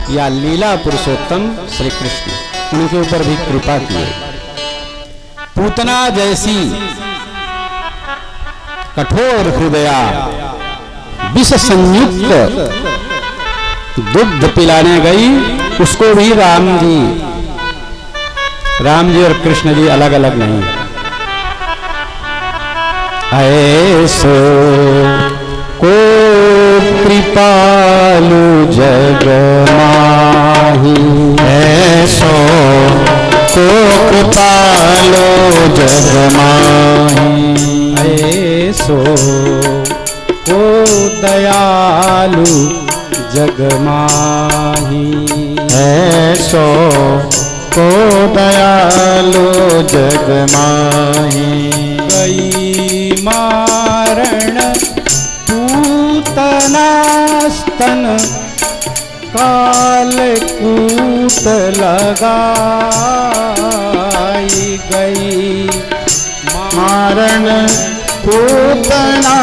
या लीला पुरुषोत्तम श्री कृष्ण, उनके ऊपर भी कृपा की। पूतना जैसी कठोर हृदया विष संयुक्त दुग्ध पिलाने गई, उसको भी राम जी और कृष्ण जी अलग अलग नहीं। ऐसो को कृपालु जग माही, ऐसो को कृपालु जग माही, ऐसो को दयालु जग माही, ऐसो को दयालु जग माही। गई मारण पूतना स्तन काल कूट लगाई, गई मारण पूतना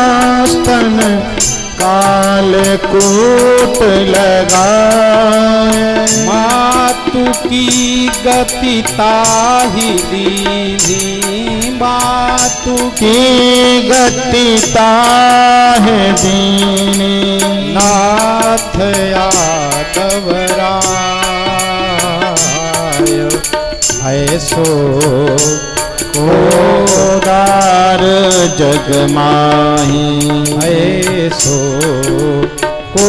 स्तन काल कूट लगाए। मातु की गति ताहि दीनी, मातु की गति ताहि दीनी, नाथ यादव राय ऐसो कोदार जग माही, ऐसो को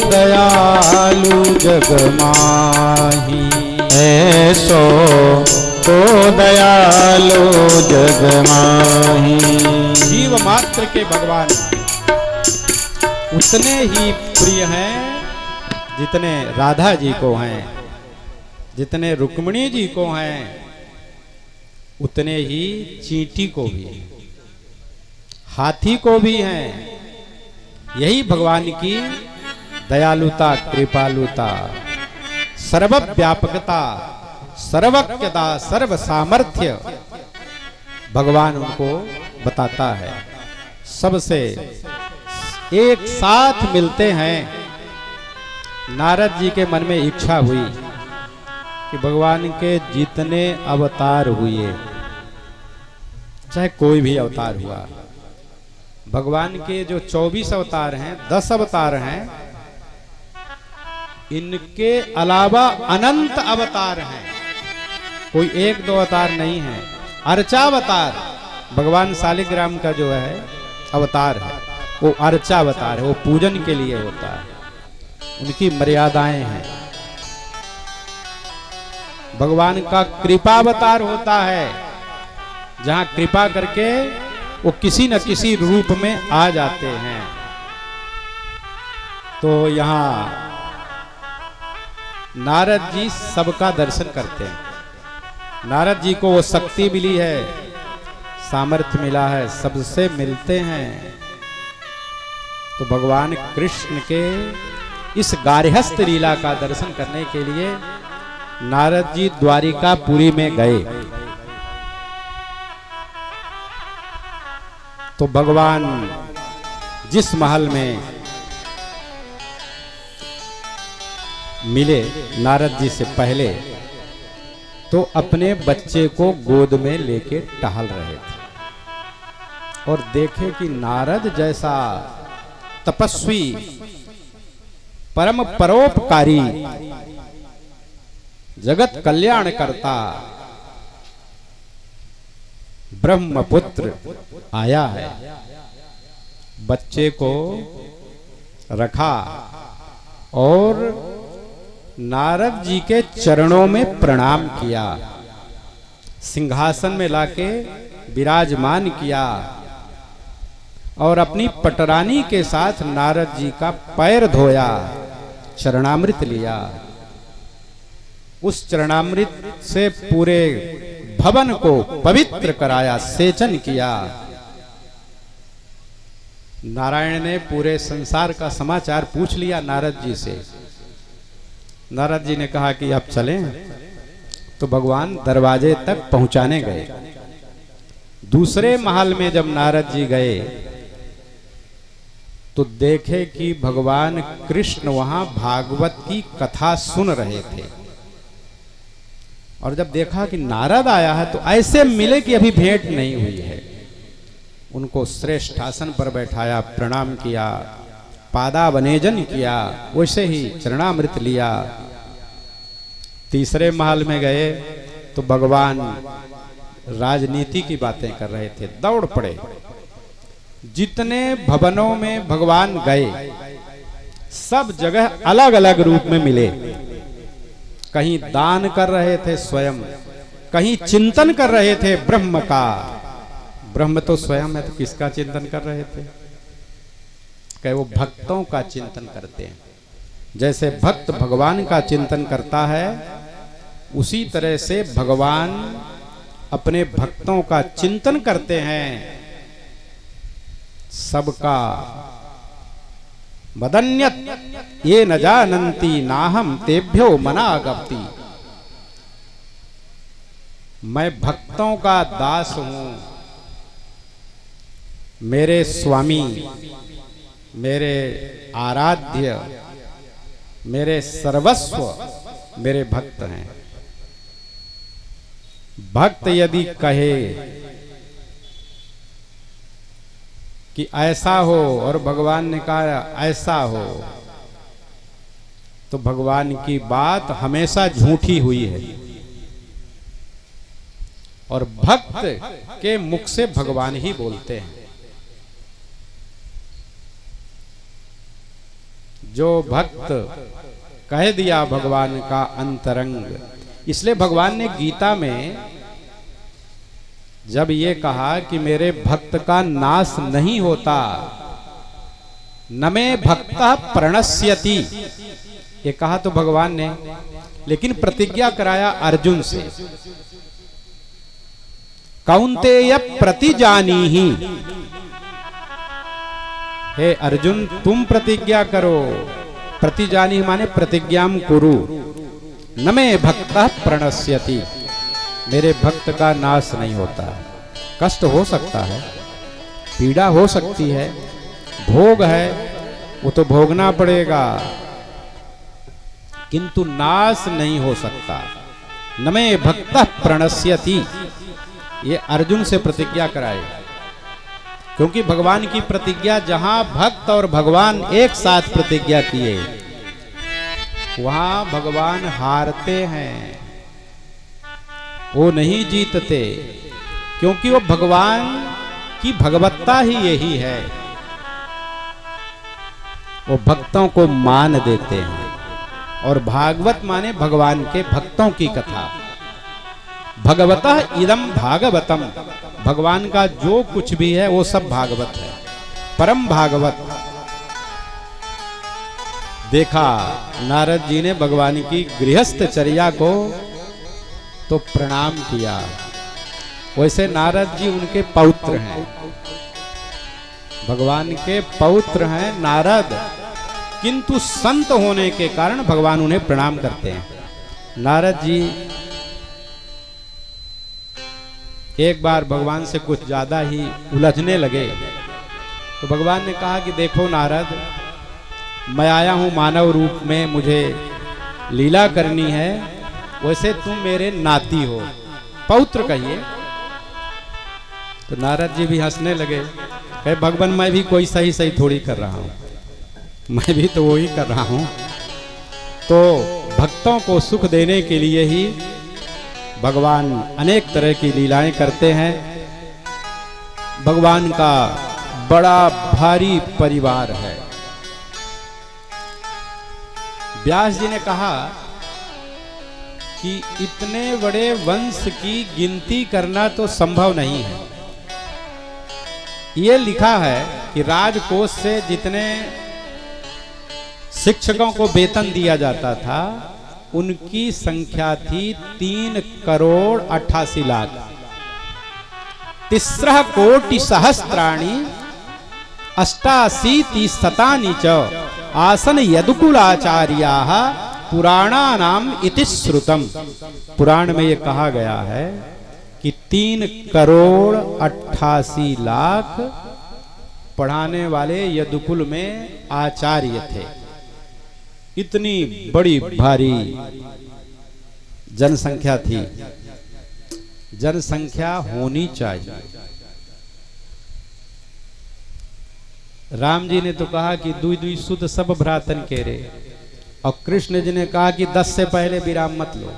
दयालु जग माही, ऐसो को दयालु जग माही। जीव मात्र के भगवान उतने ही प्रिय हैं जितने राधा जी को हैं, जितने रुक्मिणी जी को हैं, उतने ही चींटी को भी, हाथी को भी हैं। यही भगवान की दयालुता, कृपालुता, सर्वव्यापकता, सर्वज्ञता, सर्व सामर्थ्य भगवान उनको बताता है। सबसे एक साथ मिलते हैं। नारद जी के मन में इच्छा हुई कि भगवान के जितने अवतार हुए, चाहे कोई भी अवतार हुआ, भगवान के जो 24 अवतार हैं, 10 अवतार हैं, इनके अलावा अनंत अवतार हैं, कोई एक दो अवतार नहीं है। अर्चावतार भगवान शालिग्राम का जो है अवतार है, वो अर्चावतार है, वो पूजन के लिए होता है, उनकी मर्यादाएं हैं। भगवान का कृपावतार होता है, जहां कृपा करके वो किसी न किसी रूप में आ जाते हैं। तो यहां नारद जी सबका दर्शन करते हैं। नारद जी को वो शक्ति मिली है, सामर्थ्य मिला है, सबसे मिलते हैं। तो भगवान कृष्ण के इस गार्हस्थ लीला का दर्शन करने के लिए नारद जी द्वारिकापुरी में गए। तो भगवान जिस महल में मिले नारद जी से पहले, तो अपने बच्चे को गोद में लेके टहल रहे थे और देखे कि नारद जैसा तपस्वी, परम परोपकारी, जगत कल्याण करता ब्रह्मपुत्र आया है। बच्चे को रखा और नारद जी के चरणों में प्रणाम किया, सिंहासन में लाके विराजमान किया और अपनी पटरानी के साथ नारद जी का पैर धोया, चरणामृत लिया। उस चरणामृत से पूरे भवन को पवित्र कराया, सेचन किया। नारायण ने पूरे संसार का समाचार पूछ लिया नारद जी से। नारद जी ने कहा कि अब चलें। तो भगवान दरवाजे तक पहुंचाने गए। दूसरे महल में जब नारद जी गए तो देखे कि भगवान कृष्ण वहां भागवत की कथा सुन रहे थे। और जब देखा कि नारद आया है तो ऐसे मिले कि अभी भेंट नहीं हुई है। उनको श्रेष्ठ आसन पर बैठाया, प्रणाम किया, पादावनेजन किया, वैसे ही चरणामृत लिया। तीसरे महल में गए तो भगवान राजनीति की बातें कर रहे थे। दौड़ पड़े। जितने भवनों में भगवान गए सब जगह अलग अलग रूप में मिले। कहीं दान कर रहे थे स्वयं, कहीं चिंतन कर रहे थे ब्रह्म का। ब्रह्म तो स्वयं है, तो किसका चिंतन कर रहे थे? कहे वो भक्तों का चिंतन करते हैं। जैसे भक्त भगवान का चिंतन करता है, उसी तरह से भगवान अपने भक्तों का चिंतन करते हैं। सबका वदन्यत ये न जानन्ति नाहम तेभ्यो मनागप्ति। मैं भक्तों का दास हूं। मेरे स्वामी, मेरे आराध्य, मेरे सर्वस्व मेरे भक्त हैं। भक्त यदि कहे कि ऐसा हो और भगवान ने कहा ऐसा हो, तो भगवान की बात हमेशा झूठी हुई है। और भक्त के मुख से भगवान ही बोलते हैं। जो भक्त कह दिया भगवान का अंतरंग। इसलिए भगवान ने गीता में जब ये कहा कि मेरे भक्त का नाश नहीं होता, न मे भक्तः प्रणश्यति, ये कहा तो भगवान ने, लेकिन प्रतिज्ञा कराया अर्जुन से। कौन्तेय प्रतिजानीहि, हे अर्जुन तुम प्रतिज्ञा करो। प्रतिजानी माने प्रतिज्ञाम कुरु। न मे भक्तः प्रणश्यति, मेरे भक्त का नाश नहीं होता। कष्ट हो सकता है, पीड़ा हो सकती है, भोग है, वो तो भोगना पड़ेगा, किंतु नाश नहीं हो सकता। न मे भक्तः प्रणश्यति, ये अर्जुन से प्रतिज्ञा कराए। क्योंकि भगवान की प्रतिज्ञा, जहां भक्त और भगवान एक साथ प्रतिज्ञा किए, वहां भगवान हारते हैं, वो नहीं जीतते। क्योंकि वो भगवान की भगवत्ता ही यही है, वो भक्तों को मान देते हैं। और भागवत माने भगवान के भक्तों की कथा। भगवतः इदम भागवतम, भगवान का जो कुछ भी है वो सब भागवत है, परम भागवत। देखा नारद जी ने भगवान की गृहस्थ चर्या को तो प्रणाम किया। वैसे नारद जी उनके पौत्र हैं, भगवान के पौत्र हैं नारद, किंतु संत होने के कारण भगवान उन्हें प्रणाम करते हैं। नारद जी एक बार भगवान से कुछ ज्यादा ही उलझने लगे, तो भगवान ने कहा कि देखो नारद, मैं आया हूं मानव रूप में, मुझे लीला करनी है, वैसे तुम मेरे नाती हो, पौत्र कहिए। तो नारद जी भी हंसने लगे, कहे भगवान मैं भी कोई सही सही थोड़ी कर रहा हूं, मैं भी तो वही कर रहा हूं। तो भक्तों को सुख देने के लिए ही भगवान अनेक तरह की लीलाएं करते हैं। भगवान का बड़ा भारी परिवार है। व्यास जी ने कहा कि इतने बड़े वंश की गिनती करना तो संभव नहीं है। ये लिखा है कि राजकोष से जितने शिक्षकों को वेतन दिया जाता था, उनकी संख्या थी 3,88,00,000। 3 कोटि सहस्त्राणि 88 शतानि च आसन यदुकुलाचार्याः पुराणानाम इति श्रुतम। पुराण में ये कहा गया है कि 3,88,00,000 पढ़ाने वाले यदुकुल में आचार्य थे। इतनी बड़ी भारी जनसंख्या थी। जनसंख्या होनी चाहिए। राम जी ने तो कहा कि दुई दुई सुध सब भ्रातन के रे, और कृष्ण जी ने कहा कि 10 से पहले विराम मत लो।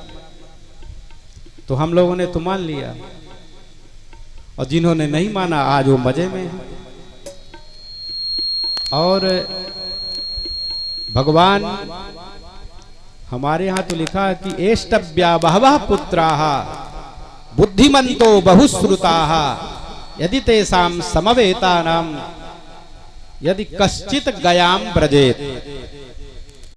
तो हम लोगों ने तो मान लिया, और जिन्होंने नहीं माना आज वो मजे में है। और भगवान हमारे यहां तो लिखा है कि एष्टव्या बहवः पुत्राः बुद्धिमन्तो बहुश्रुताः यदि तेषां समवेतानां यदि कश्चित गयाम ब्रजेत।